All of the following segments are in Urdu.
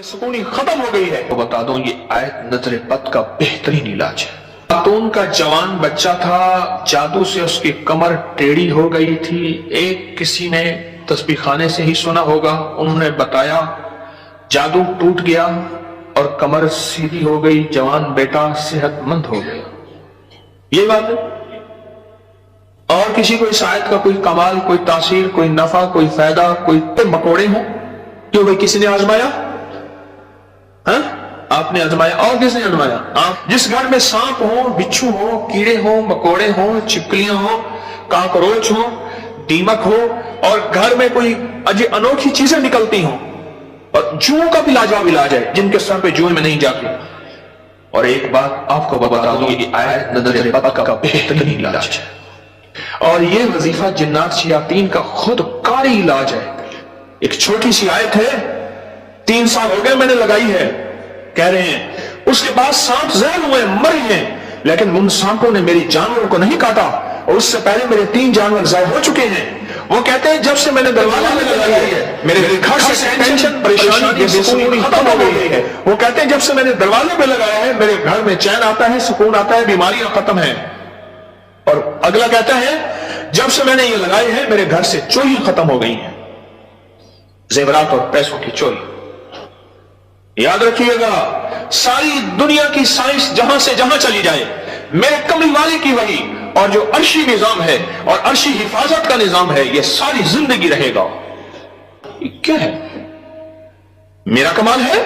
سکونی ختم ہو گئی ہے تو بتا دوں یہ آیت نظر بد کا بہترین علاج ہے۔ خاتون کا جوان بچہ تھا، جادو سے اس کی کمر ٹیڑھی ہو گئی تھی۔ ایک کسی نے تسبیح خانے سے ہی سنا ہوگا، انہوں نے بتایا جادو ٹوٹ گیا اور کمر سیدھی ہو گئی، جوان بیٹا صحت مند ہو گیا۔ یہ بات ہے۔ اور کسی کو اس آیت کا کوئی کمال، کوئی تاثیر، کوئی نفع، کوئی فائدہ، کوئی مکوڑے ہوں کیوں بھائی کسی نے آزمایا؟ ہاں آپ نے آزمایا اور کس نے آزمایا؟ آپ۔ جس گھر میں سانپ ہو، بچھو ہو، کیڑے ہوں، مکوڑے ہوں، چھپکلیاں ہوں، کاکروچ ہوں، دیمک ہو، اور گھر میں کوئی انوکھی چیزیں نکلتی ہوں، اور جوؤں کا بھی لاجواب علاج ہے جن کے سر پہ جوئیں میں نہیں جاتی۔ اور ایک بات آپ کو بتا دوں یہ آیت نظر بد کا بہترین علاج ہے، اور یہ وظیفہ جنات شیاطین کا خود کاری علاج ہے۔ ایک چھوٹی سی آیت ہے، 3 سال ہو گئے میں نے لگائی ہے، کہہ رہے ہیں اس کے بعد سانپ زہر ہوئے، مر ہیں، لیکن ان سانپوں نے میری جانوروں کو نہیں کاٹا، اور اس سے پہلے میرے 3 جانور ضائع ہو چکے ہیں۔ وہ کہتے ہیں جب سے میں نے دروازے میں لگائی ہے میرے گھر سے ٹینشن، پریشانی، بے ختم ہو گئی ہے۔ وہ کہتے ہیں جب سے میں نے دروازے پہ لگایا ہے میرے گھر میں چین آتا ہے، سکون آتا ہے، بیماریاں ختم ہیں۔ اور اگلا کہتا ہے جب سے میں نے یہ لگائی ہے میرے گھر سے چوری ختم ہو گئی ہیں، زیورات اور پیسوں کی چوری۔ یاد رکھیے گا، ساری دنیا کی سائنس جہاں سے جہاں چلی جائے، میرے کملی والے کی وحی اور جو عرشی نظام ہے اور عرشی حفاظت کا نظام ہے، یہ ساری زندگی رہے گا۔ یہ کیا ہے؟ میرا کمال ہے؟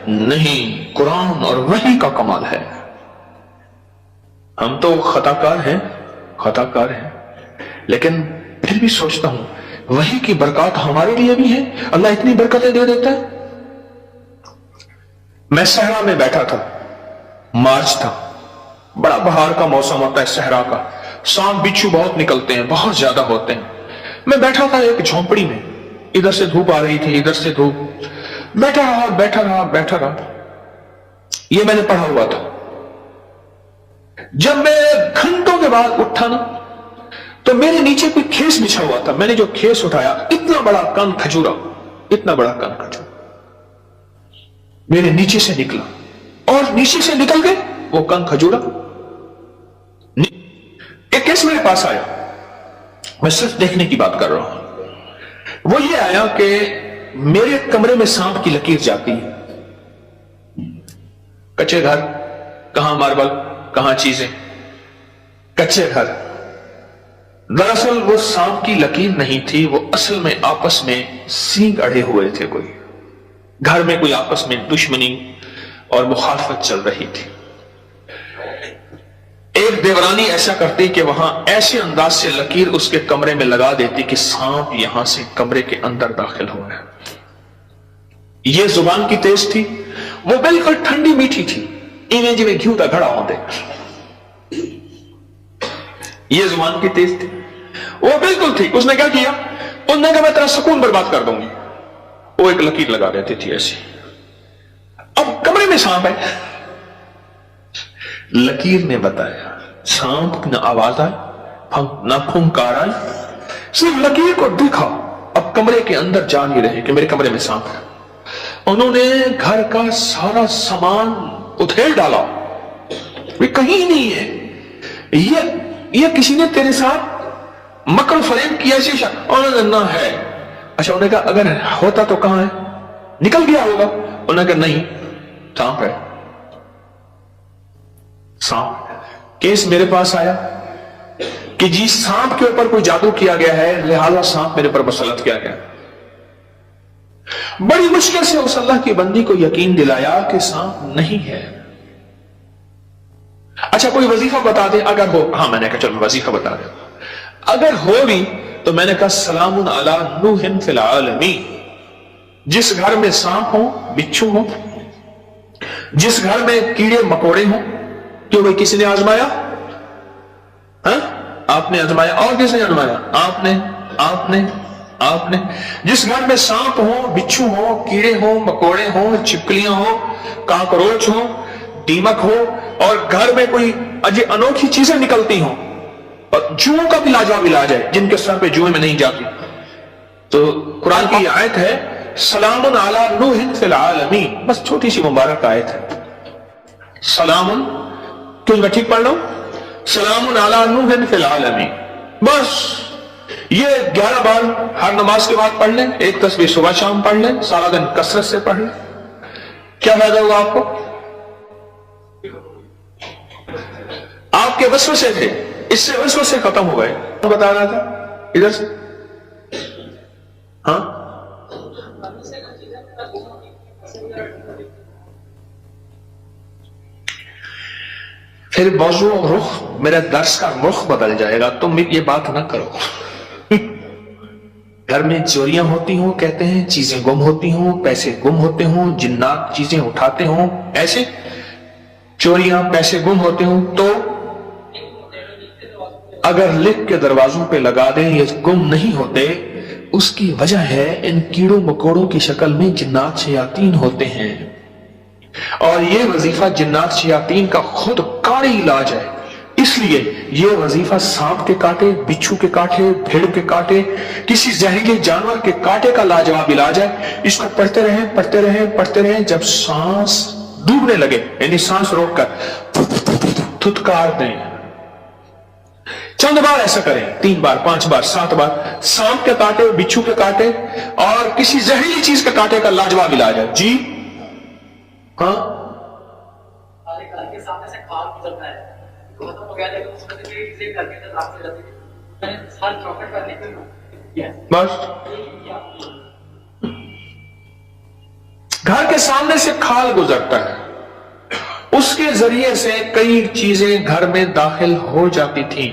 نہیں، قرآن اور وحی کا کمال ہے۔ ہم تو خطا کار ہیں، لیکن پھر بھی سوچتا ہوں وحی کی برکات ہمارے لیے بھی ہے، اللہ اتنی برکتیں دے دیتا ہے۔ میں صحرا میں بیٹھا تھا، مارچ تھا، بڑا بہار کا موسم ہوتا ہے صحرا کا، سانپ بچھو بہت نکلتے ہیں، بہت زیادہ ہوتے ہیں۔ میں بیٹھا تھا ایک جھونپڑی میں، ادھر سے دھوپ آ رہی تھی، ادھر سے دھوپ، بیٹھا رہا۔ یہ میں نے پڑھا ہوا تھا۔ جب میں گھنٹوں کے بعد اٹھا نا تو میرے نیچے کوئی کھیس بچھا ہوا تھا، میں نے جو کھیس اٹھایا اتنا بڑا کن کھجورا میرے نیچے سے نکلا، اور نیچے سے نکل گئے وہ کن کھجورا۔ ایک کیس میرے پاس آیا، میں صرف دیکھنے کی بات کر رہا ہوں۔ وہ یہ آیا کہ میرے کمرے میں سانپ کی لکیر جاتی ہے، کچے گھر، کہاں ماربل، کہاں چیزیں، کچے گھر۔ دراصل وہ سانپ کی لکیر نہیں تھی، وہ اصل میں آپس میں سینگ اڑے ہوئے تھے، کوئی گھر میں کوئی آپس میں دشمنی اور مخالفت چل رہی تھی۔ ایک دیورانی ایسا کرتی کہ وہاں ایسے انداز سے لکیر اس کے کمرے میں لگا دیتی کہ سانپ یہاں سے کمرے کے اندر داخل ہو گیا۔ یہ زبان کی تیز تھی، وہ بالکل ٹھنڈی میٹھی تھی، ایویں جی میں گھیو دا گھڑا ہوندے۔ یہ زبان کی تیز تھی، وہ بالکل تھی۔ اس نے کیا کیا؟ اس نے کہا میں تیرا سکون برباد کر دوں گی۔ وہ ایک لکیر لگا دیتی تھی ایسی۔ اب کمرے میں سانپ ہے، لکیر نے بتایا، سانپ نہ آواز آئی نہ پھنکار آئی، صرف لکیر کو دیکھا۔ اب کمرے کے اندر جا نہیں رہے کہ میرے کمرے میں سانپ ہے۔ انہوں نے گھر کا سارا سامان ادھیڑ ڈالا، وہ کہیں نہیں ہے۔ یہ کسی نے تیرے ساتھ مکر فریب کیا ایسی انہوں نے نہ ہے۔ اچھا، انہوں نے کہا اگر ہوتا تو کہاں ہے؟ نکل گیا ہوگا۔ انہوں نے کہا نہیں، سانپ ہے، سانپ۔ کیس میرے پاس آیا کہ جی سانپ کے اوپر کوئی جادو کیا گیا ہے، لہذا سانپ میرے پر مسلط کیا گیا۔ بڑی مشکل سے اس اللہ کی بندی کو یقین دلایا کہ سانپ نہیں ہے۔ اچھا کوئی وظیفہ بتا دے اگر ہو۔ ہاں میں نے کہا چلو وظیفہ بتا دے، اگر ہو بھی تو میں نے کہا سلام علی نوح فی العالمین۔ جس گھر میں سانپ ہوں، بچھو ہوں، جس گھر میں کیڑے مکوڑے ہوں، کیوں بھائی کسی نے آزمایا؟ ہاں آپ نے آزمایا اور کس نے آزمایا؟ آپ نے۔ جس گھر میں سانپ ہوں، بچھو ہوں، کیڑے ہوں، مکوڑے ہوں، چھپکلیاں ہوں، کاکروچ ہوں، دیمک ہو، اور گھر میں کوئی انوکھی چیزیں نکلتی ہوں، اور جوؤں کا بھی لاجواب علاج ہے جن کے سر پہ جوئیں میں نہیں جاتی۔ تو قرآن کی آیت ہے سلام علی نوح فی العالمین، بس چھوٹی سی مبارک آیت ہے. سلام، کیوں میں ٹھیک پڑھ لوں؟ سلام علی نوح فی العالمین، بس یہ 11 بار ہر نماز کے بعد پڑھ لیں، ایک تسبیح صبح شام پڑھ لیں، سارا دن کثرت سے پڑھ لیں. کیا فائدہ ہوگا آپ کو؟ آپ کے وسوسے تھے، اس سے وسوسے ختم ہو گئے. بتا رہا تھا ادھر سے، ہاں پھر موضوع رخ، میرے درس کا رخ بدل جائے گا. تم یہ بات نہ کرو. گھر میں چوریاں ہوتی ہوں، کہتے ہیں چیزیں گم ہوتی ہوں، پیسے گم ہوتے ہوں، جنات چیزیں اٹھاتے ہوں، ایسے چوریاں پیسے گم ہوتے ہوں. تو اگر لکھ کے دروازوں پہ لگا دیں یہ گم نہیں ہوتے، اس کی وجہ ہے ان کیڑوں مکوڑوں کی شکل میں جنات شیاطین ہوتے ہیں، اور یہ وظیفہ جنات شیاطین کا خود کاری علاج ہے. اس لیے یہ وظیفہ سانپ کے کاٹے، بچھو کے کاٹے، بھیڑ کے کاٹے، کسی زہریلے جانور کے کاٹے کا لاجواب علاج ہے. اس کو پڑھتے رہیں پڑھتے رہیں پڑھتے رہیں، جب سانس ڈوبنے لگے یعنی سانس روک کر تھتکار دیں. چند بار ایسا کریں، 3 بار 5 بار 7 بار. سانپ کے کاٹے، بچھو کے کاٹے اور کسی زہریلی چیز کے کاٹے کا لاجواب علاج ہے. جی ہاں بس گھر کے سامنے سے کھال گزرتا ہے، اس کے ذریعے سے کئی چیزیں گھر میں داخل ہو جاتی تھیں.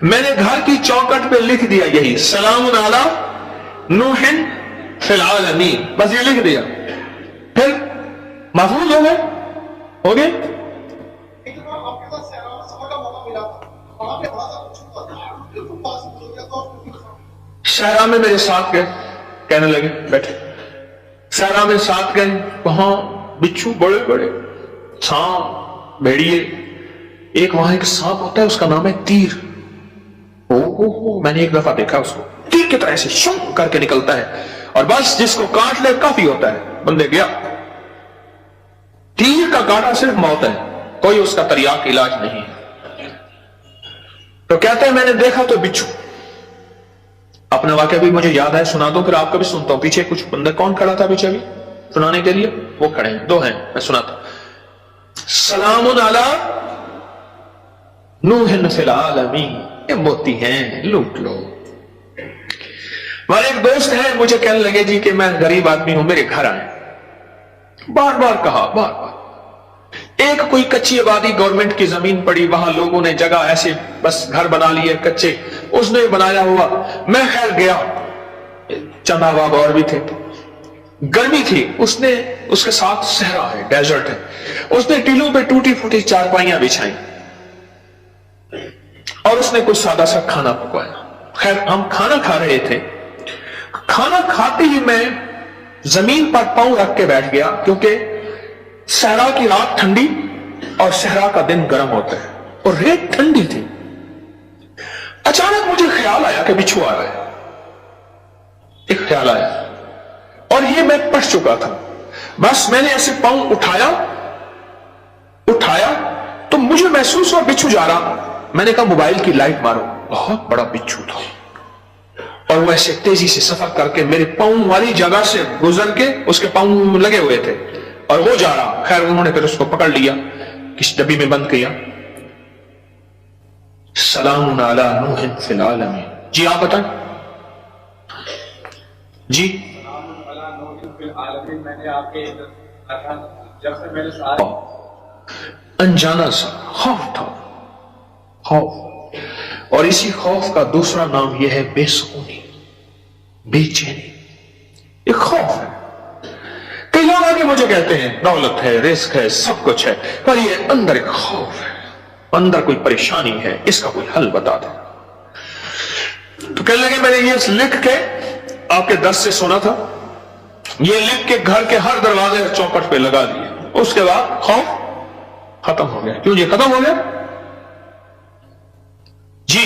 میں نے گھر کی چوکٹ پہ لکھ دیا یہی سلام علی نوح فی العالمین، بس یہ لکھ دیا، پھر محفوظ ہو گئے. صحرا میں میرے ساتھ گئے، کہنے لگے بیٹھے، صحرا میں ساتھ گئے، وہاں بچھو بڑے بڑے، سانپ، بھیڑیے. ایک وہاں ایک سانپ ہوتا ہے، اس کا نام ہے تیر. میں نے ایک دفعہ دیکھا اس کو، تیر کی طرح سے شم کر کے نکلتا ہے، اور بس جس کو کاٹ لے کافی ہوتا ہے، بندے گیا. تیر کا کاٹا صرف موت ہے، کوئی اس کا تریاق علاج نہیں. تو کہتے ہیں میں نے دیکھا تو بچھو. اپنا واقعہ بھی مجھے یاد ہے، سنا دو پھر آپ کا بھی سنتا ہوں. پیچھے کچھ بندے، کون کھڑا تھا پیچھے بھی سنانے کے لیے؟ وہ کھڑے ہیں، 2 ہیں، میں سناتا. سلام علی نوح فی العالمین، یہ موتی ہیں، لوٹ لو. ہمارے ایک دوست ہیں، مجھے کہنے لگے جی کہ میں غریب آدمی ہوں، میرے گھر آئے. بار بار کہا، بار بار. ایک کوئی کچی آبادی گورنمنٹ کی زمین پڑی، وہاں لوگوں نے جگہ ایسے بس گھر بنا لیے کچے، اس نے بنایا ہوا. میں خیر گیا، چند احباب اور بھی تھے، گرمی تھی. اس نے اس کے ساتھ صحرا ہے، ڈیزرٹ ہے، اس نے ٹیلوں پہ ٹوٹی پھوٹی چارپائیاں بچھائیں اور اس نے کچھ سادہ سا کھانا پکوایا. خیر ہم کھانا کھا رہے تھے، کھانا کھاتے ہی میں زمین پر پاؤں رکھ کے بیٹھ گیا، کیونکہ صحرا کی رات ٹھنڈی اور صحرا کا دن گرم ہوتا ہے، اور ریت ٹھنڈی تھی. اچانک مجھے خیال آیا کہ بچھو آ رہا ہے، ایک خیال آیا، اور یہ میں پڑھ چکا تھا. بس میں نے ایسے پاؤں اٹھایا تو مجھے محسوس ہوا بچھو جا رہا. میں نے کہا موبائل کی لائٹ مارو. بہت بڑا بچھو تھا، اور وہ ایسے تیزی سے سفر کر کے میرے پاؤں والی جگہ سے گزر کے، اس کے پاؤں لگے ہوئے تھے اور وہ جا رہا. خیر انہوں نے پھر اس کو پکڑ لیا، کس ڈبی میں بند کیا. سلام علی نوح فی العالمین. جی آپ بتائیں. جی میں نے آپ کے جب سے میرے ساتھ انجانا سا خوف تھا، خوف. اور اسی خوف کا دوسرا نام یہ ہے بے سکونی، بے چینی. ایک خوف ہے. کئی لوگ آگے مجھے کہتے ہیں دولت ہے، رزق ہے، سب کچھ ہے، پر یہ اندر ایک خوف ہے، اندر کوئی پریشانی ہے، اس کا کوئی حل بتا دیں. تو کہنے لگے میں نے یہ لکھ کے آپ کے درس سے سنا تھا، یہ لکھ کے گھر کے ہر دروازے چوکٹ پہ لگا دیے. اس کے بعد خوف ختم ہو گیا. کیوں جی ختم ہو گیا؟ جی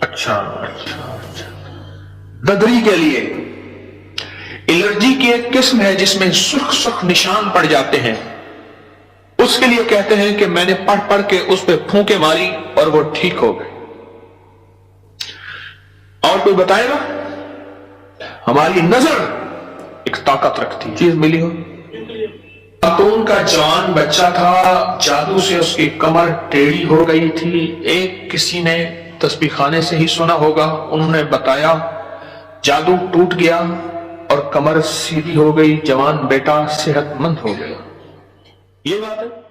اچھا ددری کے لیے الرجی کی ایک قسم ہے جس میں سرخ سرخ نشان پڑ جاتے ہیں، اس کے لیے کہتے ہیں کہ میں نے پڑھ پڑھ کے اس پہ پھونکے ماری اور وہ ٹھیک ہو گئے۔ اور کوئی بتائے گا؟ ہماری نظر ایک طاقت رکھتی ہے، چیز ملی ہو۔ خاتون کا جوان بچہ تھا، جادو سے اس کی کمر ٹیڑھی ہو گئی تھی۔ ایک کسی نے تسبیح خانے سے ہی سنا ہوگا، انہوں نے بتایا، جادو ٹوٹ گیا اور کمر سیدھی ہو گئی، جوان بیٹا صحت مند ہو گیا۔ یہ بات ہے۔